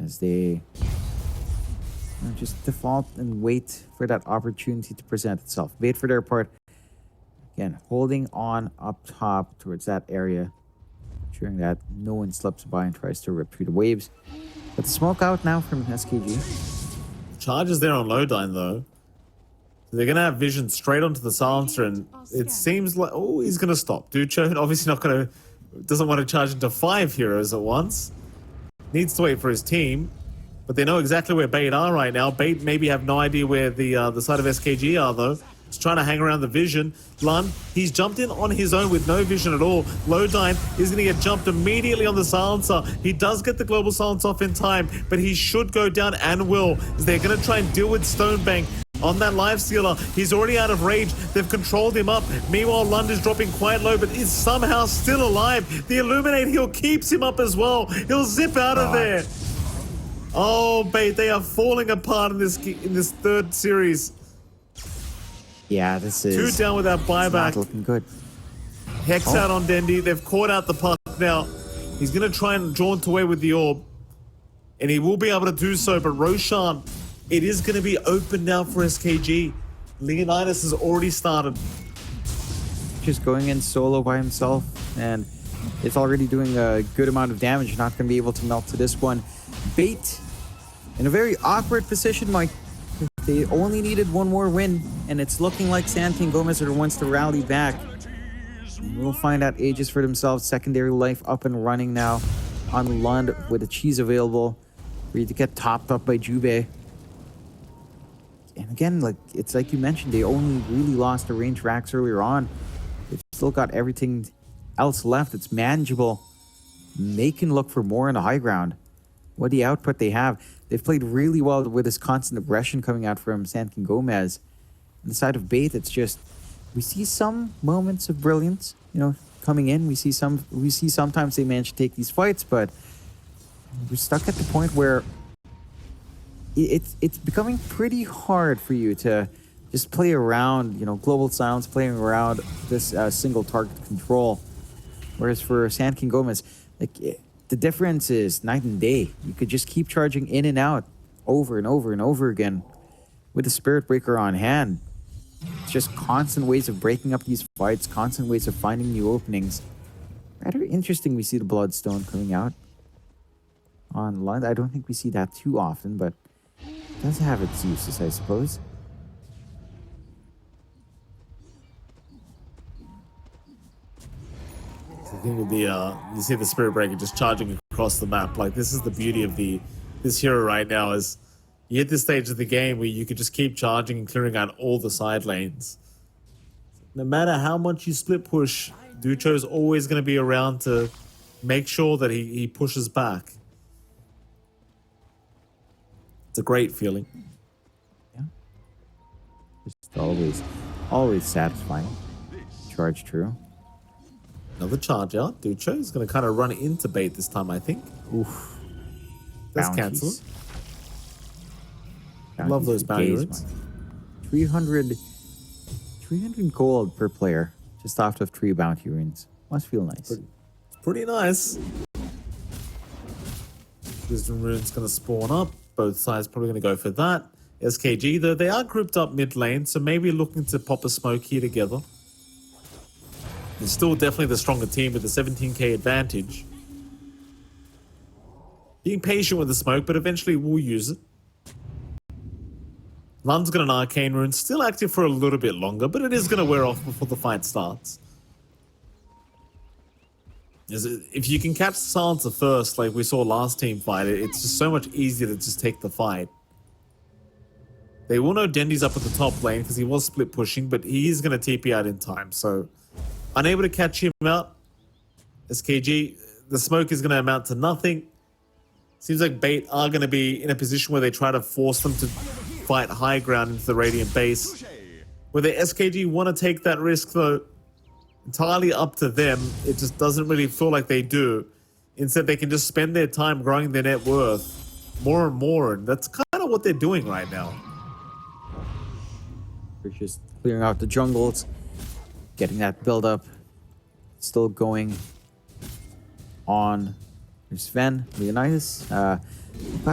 as they just default and wait for that opportunity to present itself. Bait for their part, again, holding on up top towards that area, ensuring that no one slips by and tries to rip through the waves. But the smoke out now from SKG. Charges there on Lowdine though. So they're going to have vision straight onto the silencer, and it seems like, oh, he's going to stop. Ducho obviously doesn't want to charge into 5 heroes at once. Needs to wait for his team, but they know exactly where Bait are right now. Bait maybe have no idea where the side of SKG are though. He's trying to hang around the vision. Lund, he's jumped in on his own with no vision at all. Lowdine is going to get jumped immediately on the silencer. He does get the global silence off in time, but he should go down and will, as they're going to try and deal with Stonebank on that live stealer. He's already out of rage. They've controlled him up. Meanwhile, Lund is dropping quite low, but is somehow still alive. The Illuminate heal keeps him up as well. He'll zip out of there. Oh, Bait, they are falling apart in this third series. Yeah, this is 2 down with that buyback. Not looking good. Hex out on Dendi. They've caught out the puck now. He's going to try and jaunt away with the orb, and he will be able to do so, but Roshan, it is going to be open now for SKG. Leonidas has already started. Just going in solo by himself, and it's already doing a good amount of damage. Not going to be able to melt to this one. Bait in a very awkward position, Mike. They only needed one more win, and it's looking like Santi and Gómez are the ones to rally back. We'll find out Aegis for themselves. Secondary life up and running now on Lund with the cheese available. Ready to get topped up by Jube. And again, it's like you mentioned, they only really lost the range racks earlier on. They've still got everything else left. It's manageable. They can look for more on the high ground. What the output they have. They've played really well with this constant aggression coming out from Santi and Gómez. On the side of Bait, it's just, we see some moments of brilliance, coming in. We see sometimes they manage to take these fights, but we're stuck at the point where it's becoming pretty hard for you to just play around, global silence, playing around this single target control. Whereas for Santi and Gómez, the difference is night and day. You could just keep charging in and out over and over and over again with the Spirit Breaker on hand. It's just constant ways of breaking up these fights, constant ways of finding new openings. Rather interesting we see the Bloodstone coming out on Lund. I don't think we see that too often, but it does have its uses, I suppose. I think with you see the Spirit Breaker just charging across the map. Like, this is the beauty of this hero right now, is you hit this stage of the game where you could just keep charging and clearing out all the side lanes. No matter how much you split push, Ducho's always going to be around to make sure that he pushes back. It's a great feeling. Yeah. Just always satisfying. Charge true. Another charge out. Ducho is going to kind of run into Bait this time, I think. Oof. That's Bounties. cancelled. Love those bounty rates. 300 gold per player, just off of 3 bounty runes. Must feel nice. Pretty nice. Wisdom Rune's going to spawn up. Both sides probably going to go for that. SKG, though, they are grouped up mid lane, so maybe looking to pop a smoke here together. They're still definitely the stronger team with the 17k advantage. Being patient with the smoke, but eventually we'll use it. Lund's got an Arcane Rune, still active for a little bit longer, but it is going to wear off before the fight starts. If you can catch the Silencer first, like we saw last team fight, it's just so much easier to just take the fight. They will know Dendy's up at the top lane because he was split pushing, but he is going to TP out in time. So, unable to catch him out. SKG, the smoke is going to amount to nothing. Seems like Bait are going to be in a position where they try to force them to fight high ground into the Radiant base. Whether SKG want to take that risk, though, entirely up to them. It just doesn't really feel like they do. Instead, they can just spend their time growing their net worth more and more, and that's kind of what they're doing right now. They're just clearing out the jungles, getting that build up. Still going on. There's Sven, Leonidas. Got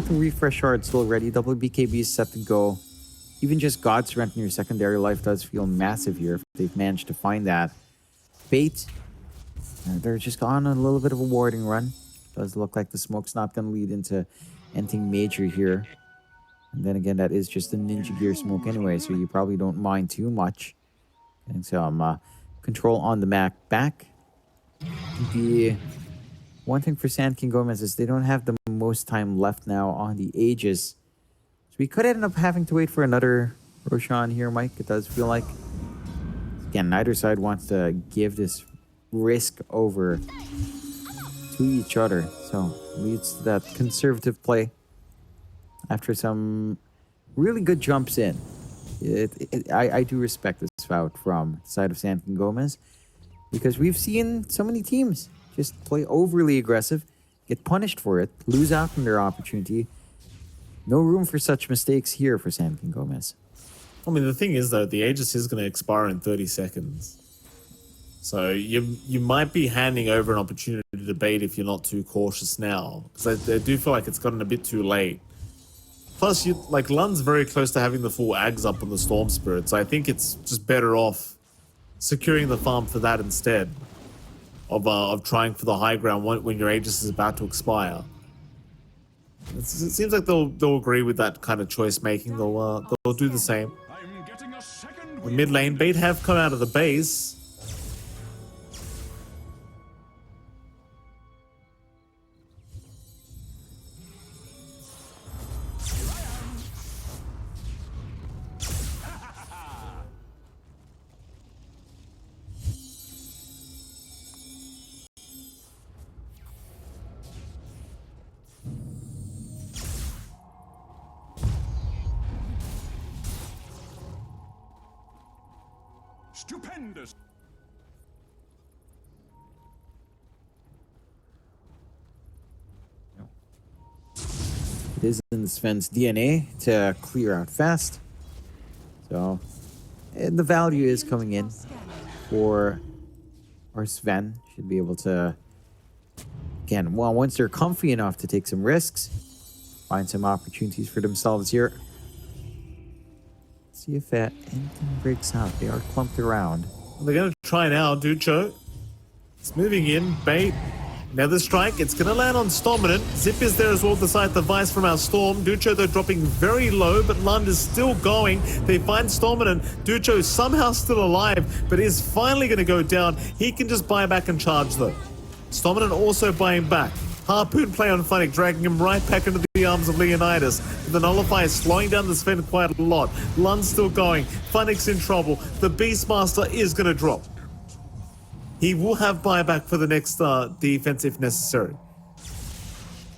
the refresh shard still ready. Double BKB is set to go. Even just God's Rent in your secondary life does feel massive here if they've managed to find that. Bait, they're just on a little bit of a warding run. Does look like the smoke's not going to lead into anything major here. And then again, that is just a Ninja Gear smoke anyway, so you probably don't mind too much. And so control on the Mac back. The one thing for Sand King Gómez is they don't have the most time left now on the Aegis. So we could end up having to wait for another Roshan here, Mike. It does feel like. Again, neither side wants to give this risk over to each other. So leads to that conservative play. After some really good jumps in. I do respect this bout from the side of Sand King Gómez. Because we've seen so many teams just play overly aggressive, get punished for it, lose out on their opportunity. No room for such mistakes here for Sand King Gómez. I mean, the thing is, though, the Aegis is going to expire in 30 seconds. So you might be handing over an opportunity to debate if you're not too cautious now. Because I do feel like it's gotten a bit too late. Plus, Lund's very close to having the full Ags up on the Storm Spirit. So I think it's just better off securing the farm for that instead of trying for the high ground when your Aegis is about to expire. It seems like they'll agree with that kind of choice making. They'll do the same. The mid lane Bait have come out of the base. Stupendous. It is in Sven's DNA to clear out fast. So, and the value is coming in for our Sven. Should be able to, again, well, once they're comfy enough to take some risks, find some opportunities for themselves here. See if anything breaks out. They are clumped around. They're going to try now, Ducho. It's moving in. Bait. Another strike. It's going to land on Stominant. Zip is there as well to side the Vice from our Storm. Ducho, they're dropping very low, but Lund is still going. They find Stominant. Ducho is somehow still alive, but is finally going to go down. He can just buy back and charge, though. Stominant also buying back. Harpoon play on Funnick, dragging him right back into the arms of Leonidas. The Nullifier slowing down the Sven quite a lot. Lund's still going. Funnick's in trouble. The Beastmaster is going to drop. He will have buyback for the next defense if necessary.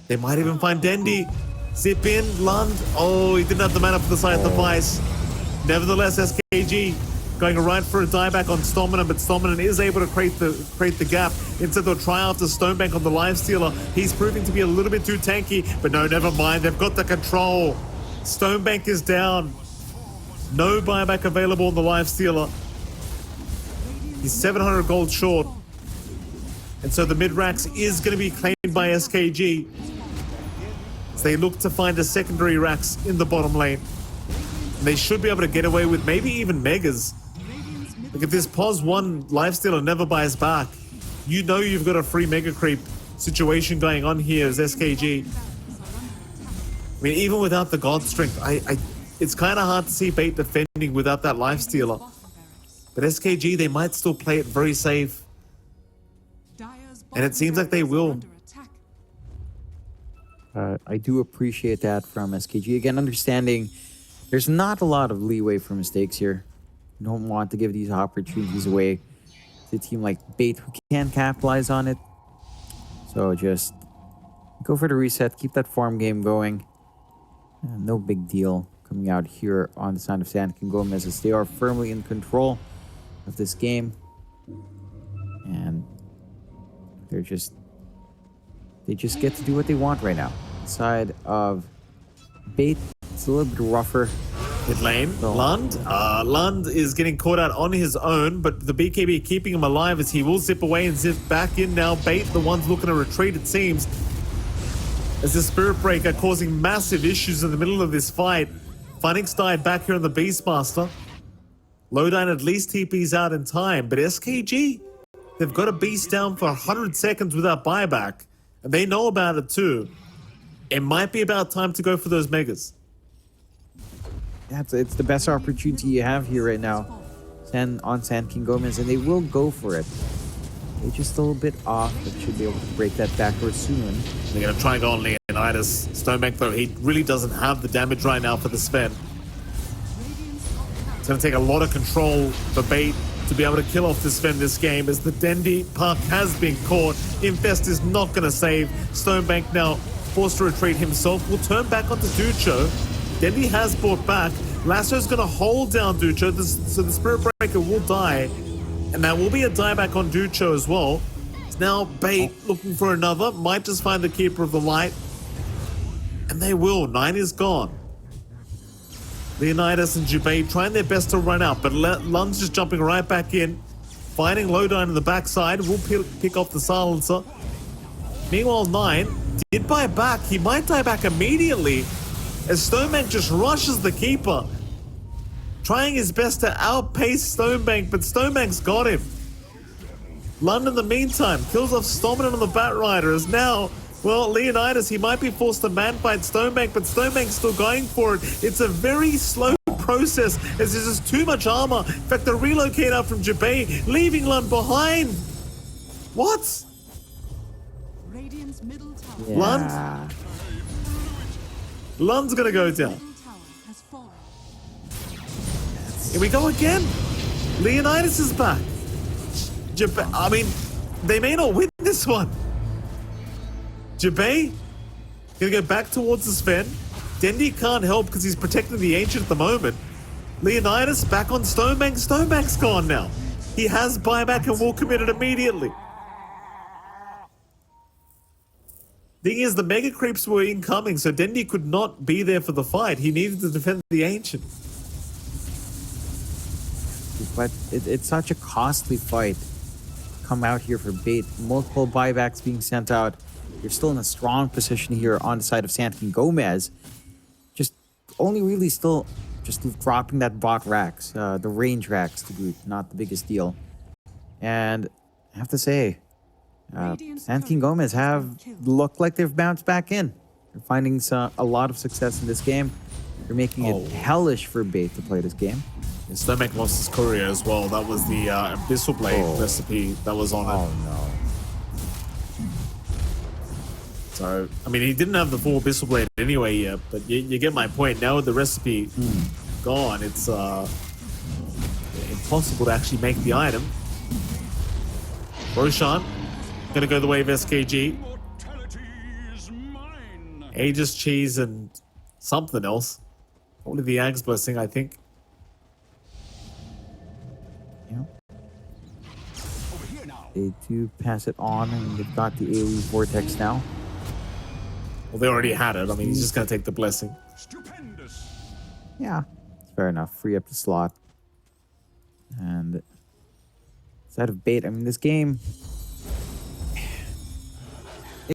They might even find Dendy. Zip in, Lund. Oh, he didn't have the mana for the side of the Vice. Nevertheless, SKG going right for a dieback on Stominant, but Stominant is able to create the gap. Instead, they'll try after Stonebank on the Lifestealer. He's proving to be a little bit too tanky, but no, never mind. They've got the control. Stonebank is down. No buyback available on the Lifestealer. He's 700 gold short. And so the mid-racks is going to be claimed by SKG. as they look to find a secondary racks in the bottom lane. And they should be able to get away with maybe even megas. Like if this pos 1 lifestealer never buys back, you know you've got a free mega creep situation going on here as SKG. I mean, even without the God Strength, it's kind of hard to see Bait defending without that lifestealer. But SKG, they might still play it very safe. And it seems like they will. I do appreciate that from SKG. Again, understanding there's not a lot of leeway for mistakes here. You don't want to give these opportunities away to a team like Bait who can capitalize on it. So just go for the reset, keep that farm game going. No big deal coming out here on the side of Sand King Gómez as they are firmly in control of this game. And they just get to do what they want right now. Side of Bait, it's a little bit rougher. Mid lane, Lund. Lund is getting caught out on his own, but the BKB keeping him alive as he will zip away and zip back in now. Bait, the ones looking to retreat, it seems. As the Spirit Breaker causing massive issues in the middle of this fight. Phoenix died back here on the Beastmaster. Lowdown at least TP's out in time, but SKG, they've got a Beast down for 100 seconds without buyback. And they know about it too. It might be about time to go for those megas. It's the best opportunity you have here right now. On Sand King Gómez, and they will go for it. They're just a little bit off, but should be able to break that backdoor soon. They're going to try and go on Leonidas. Stonebank, though, he really doesn't have the damage right now for the Sven. It's going to take a lot of control for Bait to be able to kill off the Sven this game, as the Dendi Puck has been caught. Infest is not going to save. Stonebank now forced to retreat himself. Will turn back onto Ducho. Dendi has brought back. Lasso's going to hold down Ducho, so the Spirit Breaker will die. And that will be a dieback on Ducho as well. It's now Bait looking for another. Might just find the Keeper of the Light. And they will. 9 is gone. Leonidas and Jubei trying their best to run out, but Lund's just jumping right back in. Finding Lowdown in the backside. Will pick off the silencer. Meanwhile, 9 did buy back. He might die back immediately as Stonebank just rushes the Keeper. Trying his best to outpace Stonebank, but Stonebank's got him. Lund, in the meantime, kills off Stoneman on the Batrider as now, well, Leonidas, he might be forced to man-fight Stonebank, but Stonebank's still going for it. It's a very slow process as there's just too much armor. In fact, the relocator from Jubei leaving Lund behind. What? Radiant's middle tower. Yeah. Lund's gonna go down. Middle tower has fallen. Here we go again. Leonidas is back. I mean, they may not win this one. Jubei gonna go back towards the Sven. Dendi can't help because he's protecting the Ancient at the moment. Leonidas back on Stonebank. Stonebank's gone now. He has buyback and will commit it immediately. Thing is, the Mega Creeps were incoming, so Dendi could not be there for the fight. He needed to defend the Ancient. But it's such a costly fight. Come out here for Bait. Multiple buybacks being sent out. You're still in a strong position here on the side of Sand King Gómez. Just only really still just dropping that bot racks, the range racks to boot, not the biggest deal. And I have to say, Sand King Gómez have looked like they've bounced back in. They're finding a lot of success in this game. They're making it hellish for Bait to play this game. And Stonebank lost his courier as well. That was the Abyssal Blade recipe that was on it. Oh no. So, I mean, he didn't have the full Abyssal Blade anyway yet, but you get my point. Now with the recipe gone, it's impossible to actually make the item. Roshan gonna go the way of SKG. Mortality is mine. Aegis Cheese and something else. Probably the Ag's Blessing, I think. Yeah. Over here now. They do pass it on, and they've got the AoE Vortex now. Well, they already had it. I mean, he's just gonna take the Blessing. Stupendous. Yeah, it's fair enough. Free up the slot. And side of Bait, I mean, this game,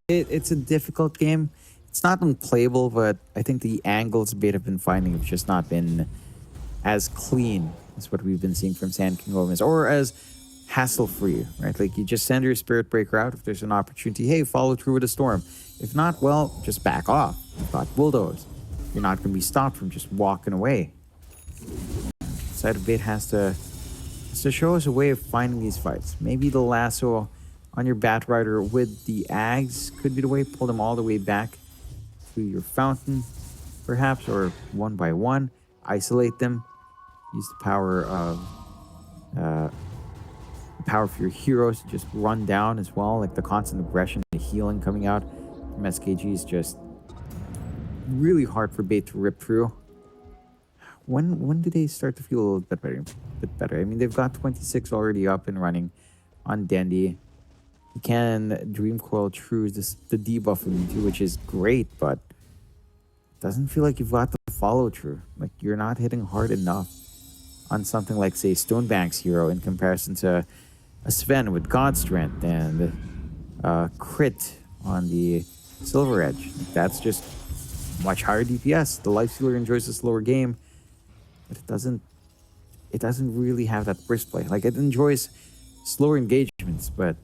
it's a difficult game. It's not unplayable, but I think the angles Bait have been finding have just not been as clean as what we've been seeing from Sand King Gómez, or as hassle-free, right? Like, you just send your Spirit Breaker out if there's an opportunity. Hey, follow through with a Storm. If not, well, just back off. You've got Bulldoze. You're not going to be stopped from just walking away. Side of Bait has to show us a way of finding these fights. Maybe the lasso on your Bat Rider with the Ags could be the way. Pull them all the way back to your fountain, perhaps, or one by one. Isolate them. Use the power of your heroes to just run down as well. Like the constant aggression, the healing coming out from SKG is just really hard for Bait to rip through. When do they start to feel a little bit better? I mean, they've got 26 already up and running on Dandy. You can Dream Coil True the debuff of you, which is great, but it doesn't feel like you've got the follow through. Like, you're not hitting hard enough on something like, say, Stonebank's hero in comparison to a Sven with God Strength and crit on the Silver Edge. That's just much higher DPS. The Lifestealer enjoys a slower game, but it doesn't really have that burst play. Like, it enjoys slower engagements, but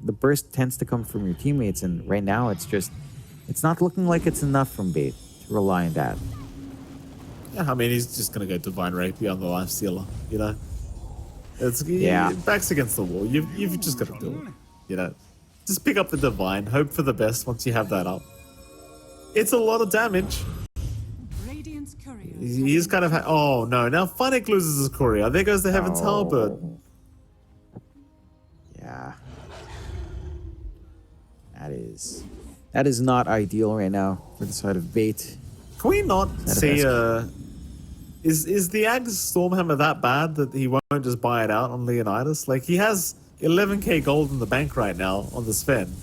the burst tends to come from your teammates, and right now it's not looking like it's enough from Bait to rely on that. Yeah, I mean, he's just gonna go Divine Rapier on the Lifestealer, you know? Yeah. Back's against the wall. You've just got to do it, you know? Just pick up the Divine, hope for the best once you have that up. It's a lot of damage. Radiant's courier. He's kind of... oh, no. Now Funnick loses his courier. There goes the Heaven's Halberd. Yeah. That is not ideal right now for the side of Bait. Can we not see... Is the Ags Stormhammer that bad that he won't just buy it out on Leonidas? Like, he has 11k gold in the bank right now on the Sven.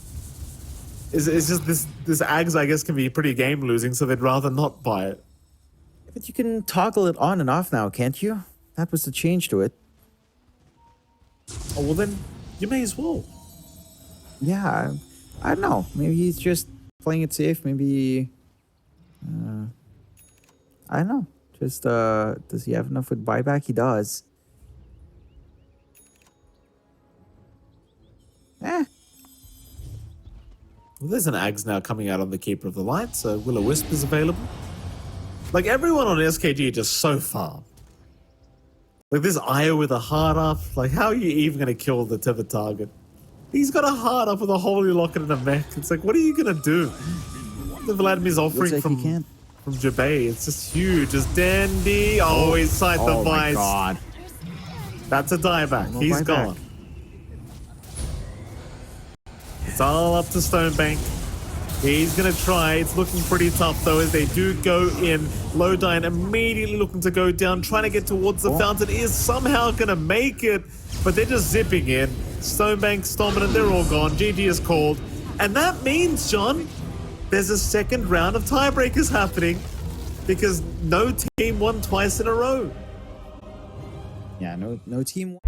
It's just this Ags, I guess, can be pretty game losing, so they'd rather not buy it. But you can toggle it on and off now, can't you? That was the change to it. Oh, well then, you may as well. Yeah, I don't know. Maybe he's just playing it safe. Maybe... I don't know. Just, does he have enough with buyback? He does. Well, there's an Ags now coming out on the Keeper of the Light, so Will-O-Wisp is available. Like, everyone on SKG are just so far. Like, this Io with a heart up. Like, how are you even going to kill the tether target? He's got a heart up with a Holy Locket and a mech. It's like, what are you going to do? The Vladimir's offering from Jabay. It's just huge. It's Dandy. Oh, he's sight the vice. Oh my god. That's a dieback. He's gone. It's all up to Stonebank. He's going to try. It's looking pretty tough, though, as they do go in. Lowdyne immediately looking to go down, trying to get towards the fountain. Is somehow going to make it, but they're just zipping in. Stonebank, Dominant, they're all gone. GG is called. And that means, John, there's a second round of tiebreakers happening because no team won twice in a row. Yeah, no team.